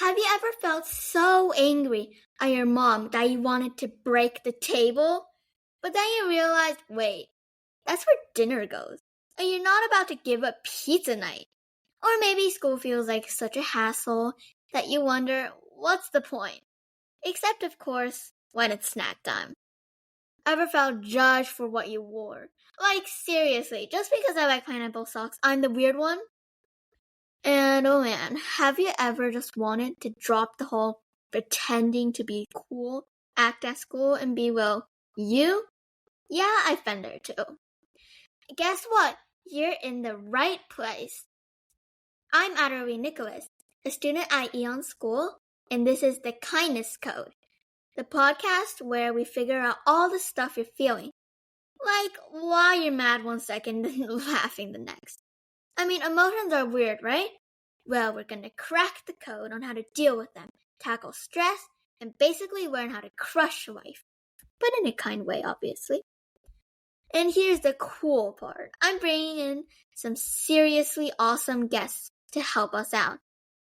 Have you ever felt so angry at your mom that you wanted to break the table? But then you realized, wait, that's where dinner goes. And you're not about to give up pizza night. Or maybe school feels like such a hassle that you wonder, what's the point? Except, of course, when it's snack time. Ever felt judged for what you wore? Like, seriously, just because I like pineapple socks, I'm the weird one? And oh man, have you ever just wanted to drop the whole pretending to be cool act at school and be, well, you? Yeah, I've been there too. Guess what? You're in the right place. I'm Adorlee Nicholas, a student at Eon School, and this is the Kindness Code, the podcast where we figure out all the stuff you're feeling. Like why you're mad one second and laughing the next. I mean, emotions are weird, right? Well, we're gonna crack the code on how to deal with them, tackle stress, and basically learn how to crush life. But in a kind way, obviously. And here's the cool part. I'm bringing in some seriously awesome guests to help us out.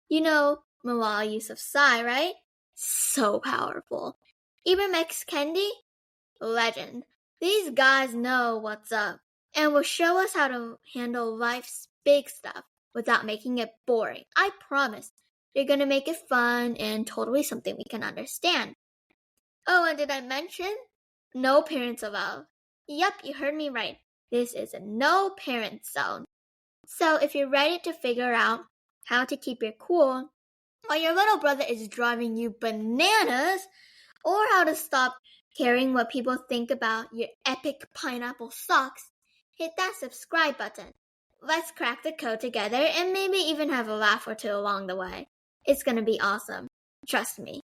You know Malala Yousafzai, right? So powerful. Ibram Kendi? Legend. These guys know what's up and will show us how to handle life's big stuff without making it boring. I promise. They're gonna make it fun and totally something we can understand. Oh, and did I mention? No parents allowed. Yep, you heard me right. This is a no parents zone. So if you're ready to figure out how to keep your cool while your little brother is driving you bananas, or how to stop caring what people think about your epic pineapple socks, hit that subscribe button. Let's crack the code together and maybe even have a laugh or two along the way. It's gonna be awesome. Trust me.